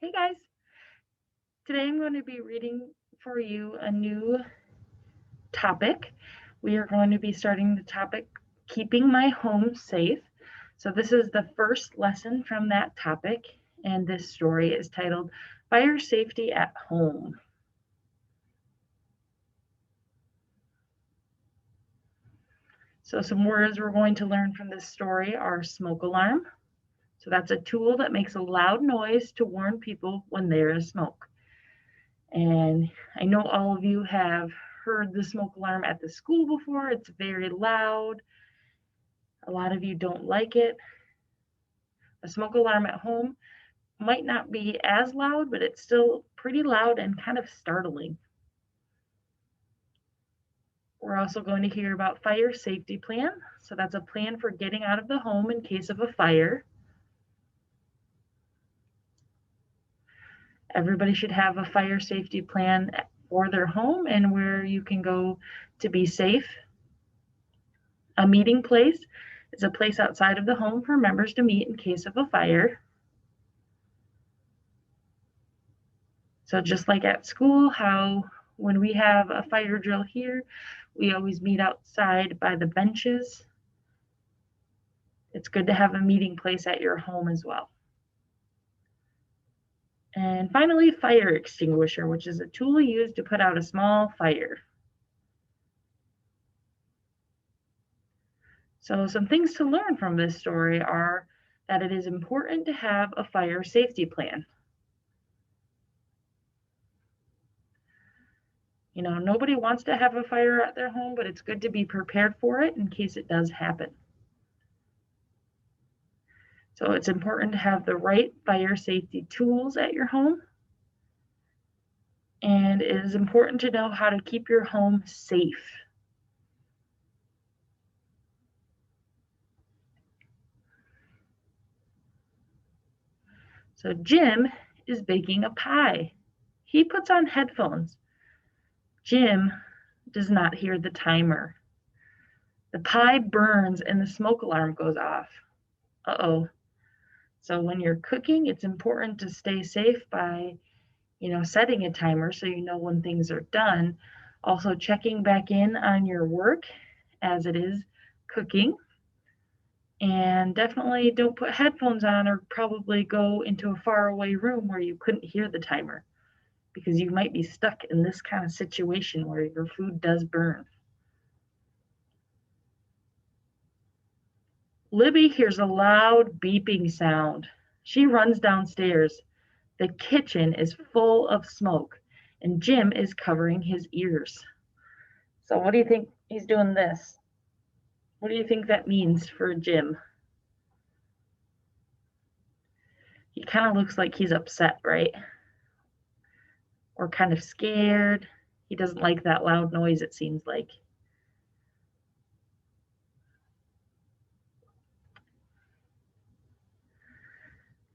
Hey guys, today I'm going to be reading for you a new topic. We are going to be starting the topic Keeping My Home Safe. So, this is the first lesson from that topic, and this story is titled Fire Safety at Home. So, some words we're going to learn from this story are smoke alarm. So, that's a tool that makes a loud noise to warn people when there is smoke. And I know all of you have heard the smoke alarm at the school before. It's very loud. A lot of you don't like it. A smoke alarm at home might not be as loud, but it's still pretty loud and kind of startling. We're also going to hear about fire safety plan. So that's a plan for getting out of the home in case of a fire. Everybody should have a fire safety plan for their home and where you can go to be safe. A meeting place is a place outside of the home for members to meet in case of a fire. So just like at school, how when we have a fire drill here, we always meet outside by the benches. It's good to have a meeting place at your home as well. And finally, fire extinguisher, which is a tool used to put out a small fire. So some things to learn from this story are that it is important to have a fire safety plan. You know, nobody wants to have a fire at their home, but it's good to be prepared for it in case it does happen. So it's important to have the right fire safety tools at your home. And it is important to know how to keep your home safe. So Jim is baking a pie. He puts on headphones. Jim does not hear the timer. The pie burns and the smoke alarm goes off. Uh-oh. So when you're cooking, it's important to stay safe by, setting a timer so you know when things are done. Also checking back in on your work as it is cooking. And definitely don't put headphones on or probably go into a faraway room where you couldn't hear the timer because you might be stuck in this kind of situation where your food does burn. Libby hears a loud beeping sound. She runs downstairs. The kitchen is full of smoke, and Jim is covering his ears. So, what do you think he's doing this? What do you think that means for Jim? He kind of looks like he's upset, right? Or kind of scared. He doesn't like that loud noise, it seems like.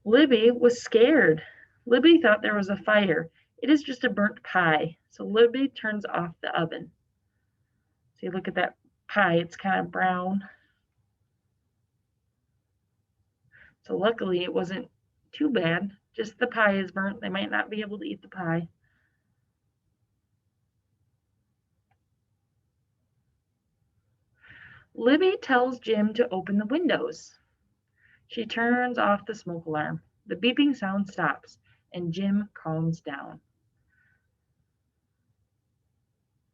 Libby was scared. Libby thought there was a fire. It is just a burnt pie. So Libby turns off the oven. See, look at that pie. It's kind of brown. So luckily it wasn't too bad. Just the pie is burnt. They might not be able to eat the pie. Libby tells Jim to open the windows. She turns off the smoke alarm. The beeping sound stops, and Jim calms down.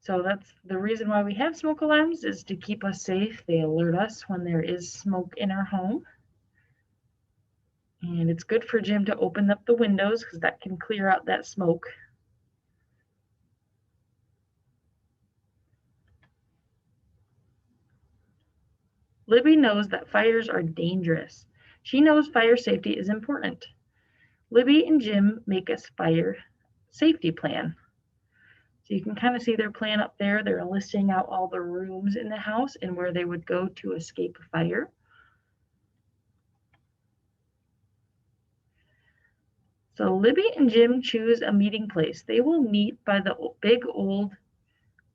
So that's the reason why we have smoke alarms, is to keep us safe. They alert us when there is smoke in our home. And it's good for Jim to open up the windows because that can clear out that smoke. Libby knows that fires are dangerous. She knows fire safety is important. Libby and Jim make a fire safety plan. So you can kind of see their plan up there. They're listing out all the rooms in the house and where they would go to escape a fire. So Libby and Jim choose a meeting place. They will meet by the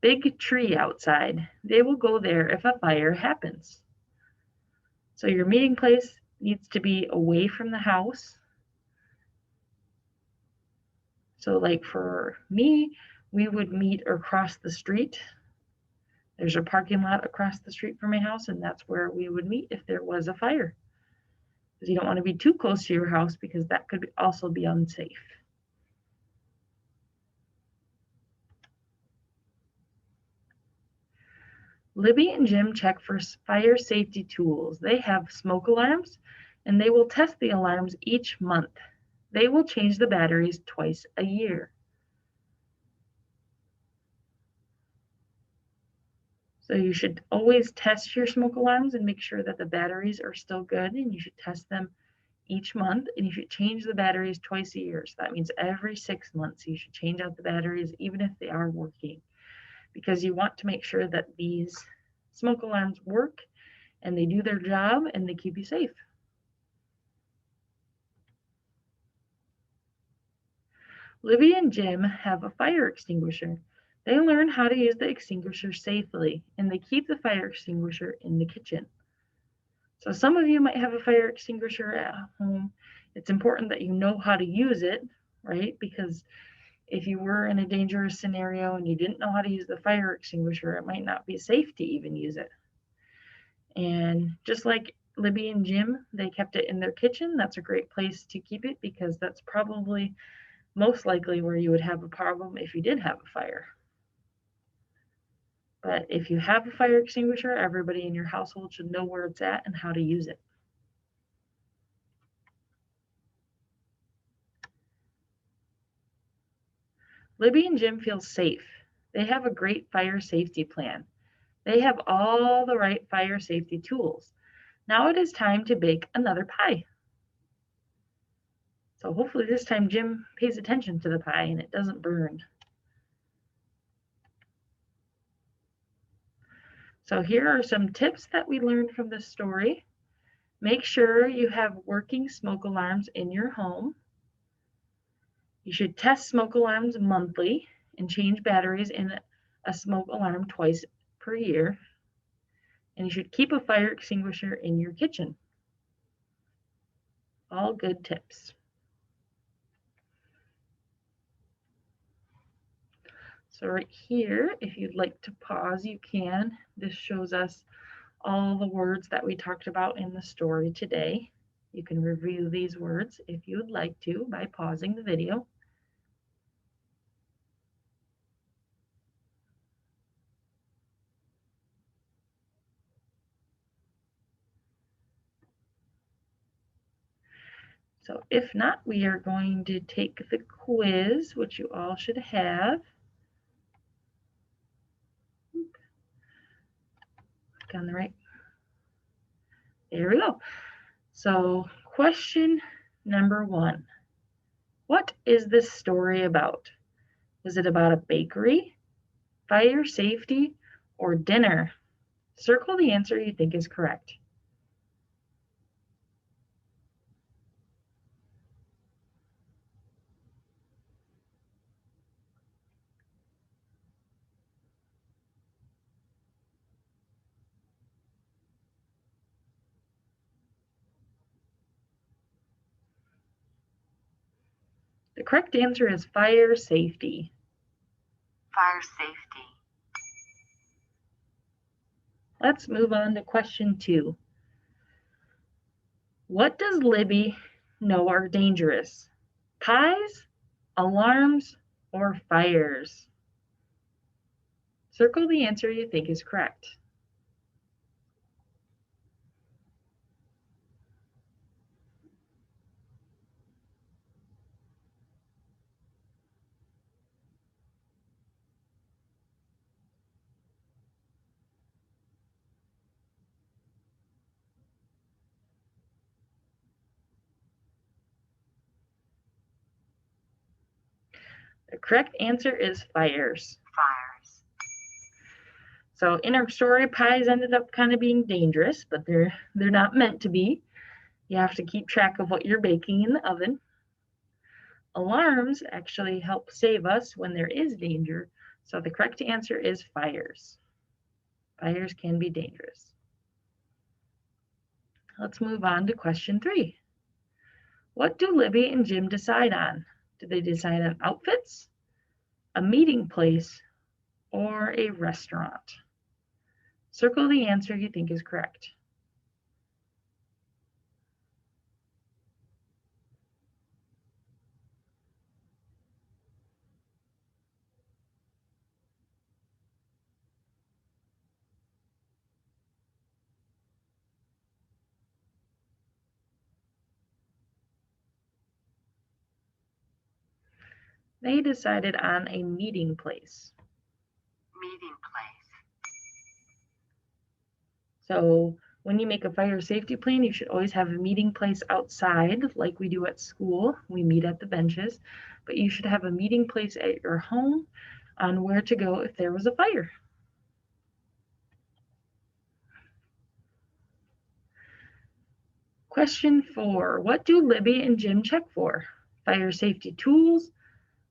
big tree outside. They will go there if a fire happens. So your meeting place needs to be away from the house. So like for me, we would meet across the street. There's a parking lot across the street from my house, and that's where we would meet if there was a fire. Because you don't want to be too close to your house because that could also be unsafe. Libby and Jim check for fire safety tools. They have smoke alarms, and they will test the alarms each month. They will change the batteries twice a year. So you should always test your smoke alarms and make sure that the batteries are still good, and you should test them each month, and you should change the batteries twice a year. So that means every 6 months you should change out the batteries even if they are working, because you want to make sure that these smoke alarms work and they do their job and they keep you safe. Libby and Jim have a fire extinguisher. They learn how to use the extinguisher safely, and they keep the fire extinguisher in the kitchen. So some of you might have a fire extinguisher at home. It's important that you know how to use it, right? Because if you were in a dangerous scenario and you didn't know how to use the fire extinguisher, it might not be safe to even use it. And just like Libby and Jim, they kept it in their kitchen. That's a great place to keep it because that's probably most likely where you would have a problem if you did have a fire. But if you have a fire extinguisher, everybody in your household should know where it's at and how to use it. Libby and Jim feel safe. They have a great fire safety plan. They have all the right fire safety tools. Now it is time to bake another pie. So hopefully this time Jim pays attention to the pie and it doesn't burn. So here are some tips that we learned from this story. Make sure you have working smoke alarms in your home. You should test smoke alarms monthly and change batteries in a smoke alarm twice per year. And you should keep a fire extinguisher in your kitchen. All good tips. So right here, if you'd like to pause, you can. This shows us all the words that we talked about in the story today. You can review these words if you would like to by pausing the video. So if not, we are going to take the quiz, which you all should have. On the right. There we go. So question number 1. What is this story about? Is it about a bakery, fire safety, or dinner? Circle the answer you think is correct. The correct answer is fire safety. Fire safety. Let's move on to question 2. What does Libby know are dangerous? Pies, alarms, or fires? Circle the answer you think is correct. The correct answer is fires. Fires. So in our story, pies ended up kind of being dangerous, but they're not meant to be. You have to keep track of what you're baking in the oven. Alarms actually help save us when there is danger. So the correct answer is fires. Fires can be dangerous. Let's move on to question 3. What do Libby and Jim decide on? Did they decide on outfits, a meeting place, or a restaurant? Circle the answer you think is correct. They decided on a meeting place. Meeting place. So when you make a fire safety plan, you should always have a meeting place outside, like we do at school. We meet at the benches, but you should have a meeting place at your home on where to go if there was a fire. Question 4. What do Libby and Jim check for? Fire safety tools,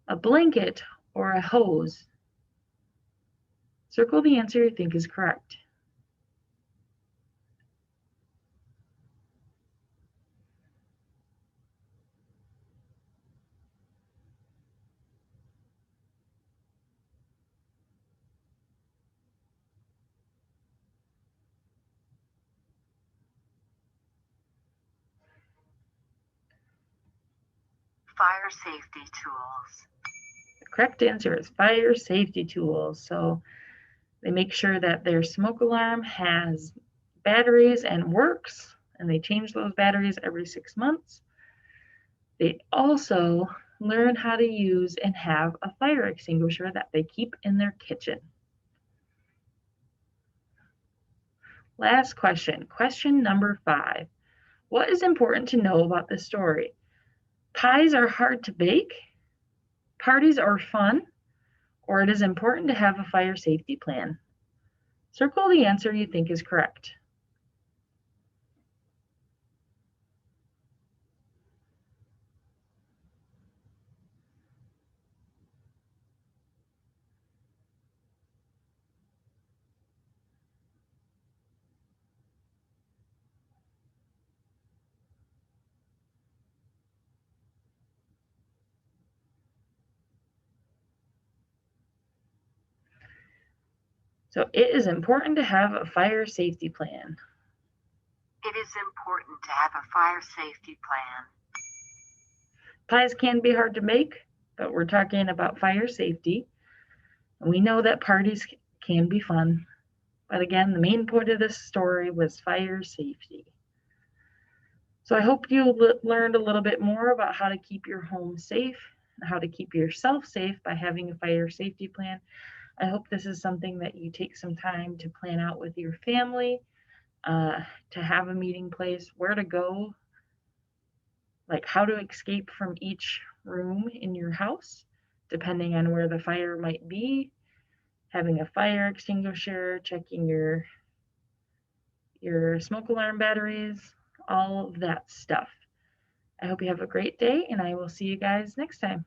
a blanket, or a hose? Circle the answer you think is correct. Fire safety tools. The correct answer is fire safety tools. So they make sure that their smoke alarm has batteries and works, and they change those batteries every 6 months. They also learn how to use and have a fire extinguisher that they keep in their kitchen. Last question, question number 5. What is important to know about this story? Pies are hard to bake, parties are fun, or it is important to have a fire safety plan. Circle the answer you think is correct. So it is important to have a fire safety plan. It is important to have a fire safety plan. Pies can be hard to make, but we're talking about fire safety. And we know that parties can be fun. But again, the main point of this story was fire safety. So I hope you learned a little bit more about how to keep your home safe and how to keep yourself safe by having a fire safety plan. I hope this is something that you take some time to plan out with your family, to have a meeting place, where to go, like how to escape from each room in your house, depending on where the fire might be, having a fire extinguisher, checking your smoke alarm batteries, all of that stuff. I hope you have a great day, and I will see you guys next time.